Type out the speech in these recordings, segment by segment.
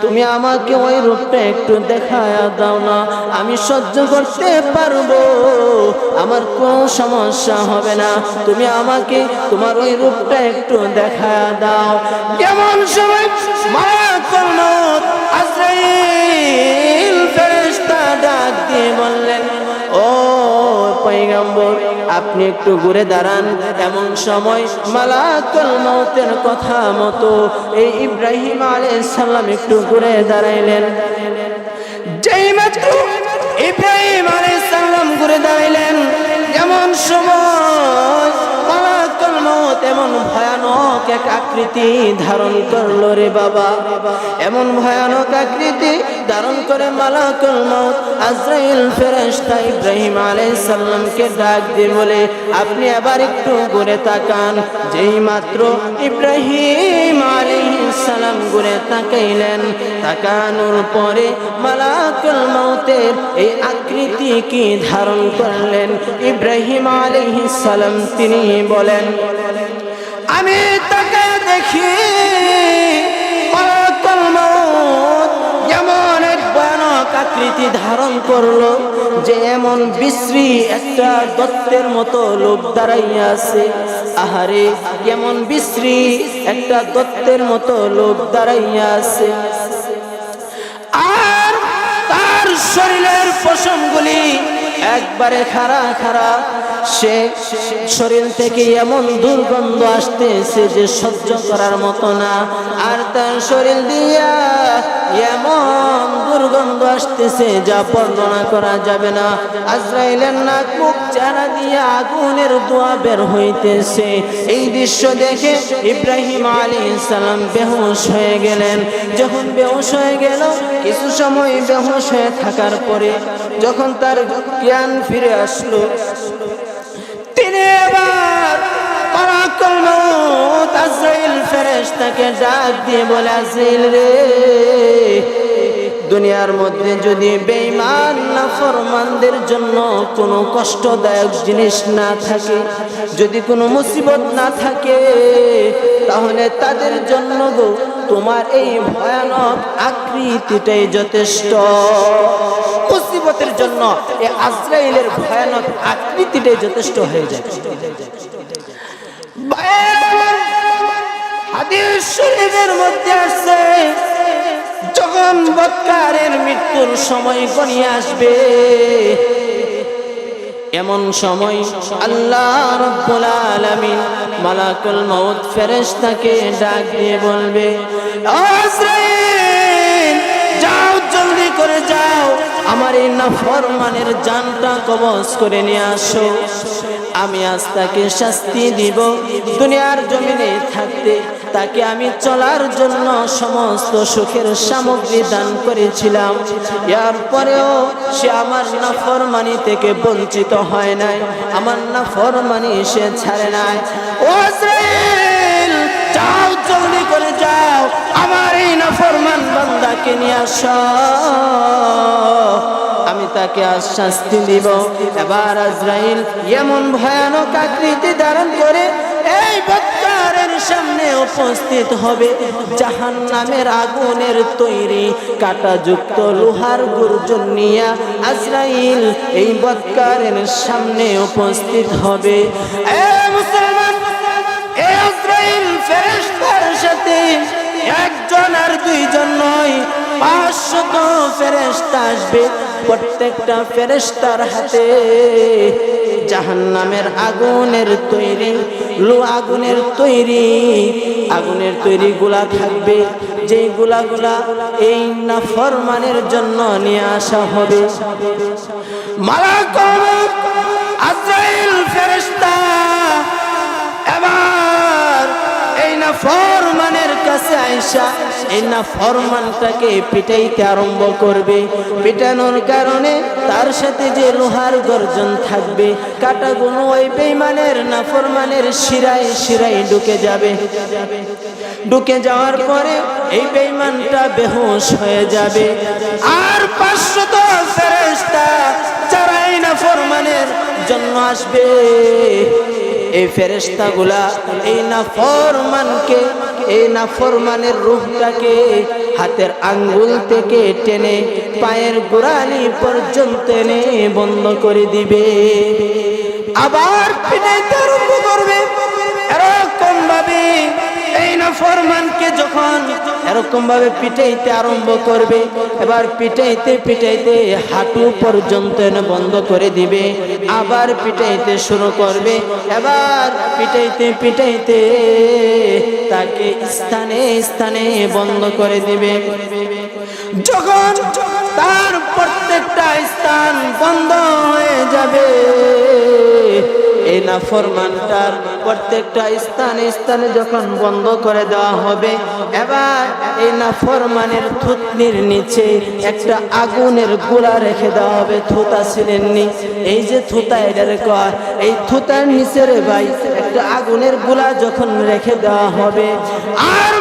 তুমি আমাকে ওই রূপটা একটু দেখায়া দাও না, আমি সহ্য করতে পারবো, আমার কোনো সমস্যা হবে না, তুমি আমাকে তোমার ওই রূপটা একটু দেখায়া দাও। কেমন সময় মালাকুল মউত আজরাইল ফেরেশতা ডাক দিয়ে বললেন, ও পয়গম্বর আপনি একটু ঘুরে দাঁড়ান। এমন সময় মালাকুল মউতের কথা মতো এই ইব্রাহিম আলাইহিস সালাম একটু ঘুরে দাঁড়াইলেন। যেই মাত্র ইব্রাহিম আলাইহিস সালাম ঘুরে দাঁড়াইলেন, এমন সময় মালাকুল মউত এমন ভয়ানক এক আকৃতি ধারণ করলো রে বাবা, এমন ভয়ানক আকৃতি ধারণ করে মালাকুল মউত আজরাইল ফেরেশতা ইব্রাহিম আলাইহিস সালামকে ডাক দিয়ে বলে, আপনি আবার একটু ঘুরে তাকান। যেই মাত্র ইব্রাহিম আলাইহিস সালাম ঘুরে তাকাইলেন, তাকানোর পরে মালাকুল মউতের এই আকৃতি কি ধারণ করলেন ইব্রাহিম আলাইহিস সালাম, তিনি বলেন, আমি তাকে দেখি মালাকুল মউত এমন এক ভয়ানক আকৃতি ধারণ করলো যে এমন বিশ্রী একটা দত্তের মতো লোক দাঁড়াইয়া আছে। আহারে, এমন বিশ্রী একটা দত্তের মতো লোক দাঁড়াইয়া আছে, আর তার শরীরের পশমগুলি একবারে খাড়া খাড়া, সে শরীর থেকে এমন দুর্গন্ধ আসতেছে যে সহ্য করার মতো না, আর তার শরীর দিয়া এমন দুর্গন্ধ আসতেছে যা বর্ণনা করা যাবে না। আজরাইলের নাক মুখ চারা দিয়ে আগুনের ধোঁয়া বের হইতেছে। এই দৃশ্য দেখে ইব্রাহিম আলাইহিস সালাম বেহুশ হয়ে গেলেন। যখন বেহুশ হয়ে গেল, কিছু সময় বেহুশ হয়ে থাকার পরে যখন তার জ্ঞান ফিরে আসলো, তিনি এবার মালাকুল মউত আজরাইল ফেরেশতাকে ডাক দিয়ে বলে, আজরাইল রে, দুনিয়ার মধ্যে যদি বেঈমান নাফরমানদের জন্য কোনো কষ্টদায়ক জিনিস না থাকে, যদি কোনো মুসিবত না থাকে, তাহলে তাদের জন্য গো তোমার এই ভয়ানক আকৃতিটাই যথেষ্ট। মুসিবতের জন্য এই আজরাইলের ভয়ানক আকৃতিটাই যথেষ্ট হয়ে যায়। হাদিস শরীফের মধ্যে আছে, যখন বৎকারের মৃত্যুর সময় ঘনিয়ে আসবে, এমন সময় আল্লাহ রাব্বুল আলামিন মালাকুল মউত ফেরেশতাকে ডাক দিয়ে বলবে, আজরাইল যাও, জলদি করে যাও, আমার এই নাফরমানের জানটা কবজ করে নিয়ে আসো। আমি আজ তাকে শাস্তি দিব। দুনিয়ার জমিনে থাকতে তাকে আমি চলার জন্য সমস্ত সুখের সামগ্রী দান করেছিলাম, এরপরেও সে আমার নাফরমানি থেকে বঞ্চিত হয় নাই, আমার নাফরমানি সে ছাড়ে নাই। ও আজরাইল, যাও, জলদি করে যাও, আমার এই নাফরমান বান্দাকে নিয়ে আসো, আমি তাকে আজ শাস্তি দিব। এবার আজরাইল এমন ভয়ানক আকৃতি ধারণ করে এই বৎকারের সামনে উপস্থিত হবে। জাহান্নামের আগুনের তৈরি কাঁটাযুক্ত লোহার গর্জন নিয়ে আজরাইল এই বৎকারের সামনে উপস্থিত হবে। মুসলমান, এই আজরাইল ফেরেশতার সাথে একজন আর দুইজন নয়, 500 ফেরেশতা আসবে। প্রত্যেকটা ফেরেশতার হাতে জাহান্নামের আগুনের তৈরি গুলা থাকবে, যে গুলা এই নাফরমানের জন্য নিয়ে আসা হবে। মালাকুল আজরাইল ফেরেশতা এবার এই নাফরমানের কাছে আইসা এই নাফরমানটাকে পিটাইতে আরম্ভ করবে। পিটানোর কারণে তার সাথে যে লোহার গর্জন থাকবে, কাঁটাগুলো ওই বেঈমানের নাফরমানের শিরায় শিরায় ঢুকে যাবে। ঢুকে যাওয়ার পরে এই বেঈমানটা বেহুশ হয়ে যাবে। আর 500 ফেরেশতা যারা এই নাফরমানের জন্য আসবে, এই ফেরেশতাগুলা এই নাফরমানকে, এই নাফরমানের রূহটাকে হাতের আঙ্গুল থেকে টেনে পায়ের গোড়ালি পর্যন্ত এনে বন্ধ করে দিবে, আবার পিটাইতে আরম্ভ করবে। এরকম ভাবে এই নাফরমানকে যখন এরকম ভাবে পিটাইতে আরম্ভ করবে, এবার পিটাইতে পিটাইতে হাঁটু পর্যন্ত এনে বন্ধ করে দিবে, আবার পিটাইতে শুরু করবে, এবার পিটাইতে পিটাইতে তাকে স্থানে স্থানে বন্ধ করে দিবে। যখন তার প্রত্যেকটা স্থান বন্ধ হয়ে যাবে, এই নাফরমানটার প্রত্যেকটা স্থানে স্থানে যখন বন্ধ করে দেওয়া হবে, এবার এই নাফরমানের থুতনির নিচে একটা আগুনের গোলা রেখে দেওয়া হবে। থুতা ছিলেননি, এই যে থুতা এটার কর, এই থুতার নিচে রে ভাই একটা আগুনের গোলা যখন রেখে দেওয়া হবে, আর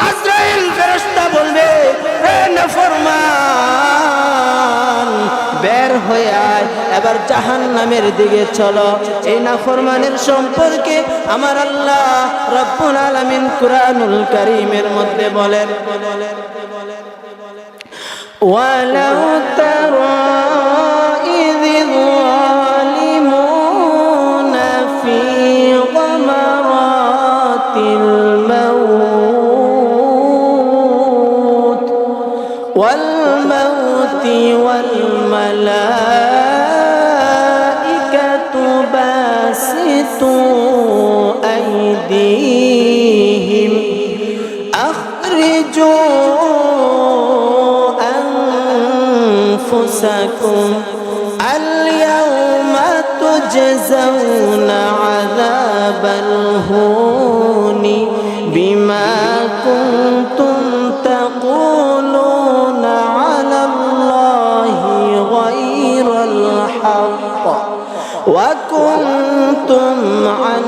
আজরাইল ফেরেশতা বলবে, এ নাফরমান বের হয়ে আয়, এবার জাহান্নামের দিকে চলো। এই নাফরমানের সম্পর্কে আমার আল্লাহ রব্বুল আলামিন কুরআনুল কারীমের মধ্যে বলেন, ওয়ালাউ তারা ইযিল যালিমুনা ফি গামারাতিল মাউত ওয়াল মাউতি ওয়াল মালাইকাতু বাসিতু আইদিহিম আখরিজু আনফুসাকুম আল ইয়াওমা তুজজাউনা আযাবাল হুনি বিমা কুনতুম তাকুলুনা আলাল্লাহি গায়রাল হক ওয়া কুনতুম আন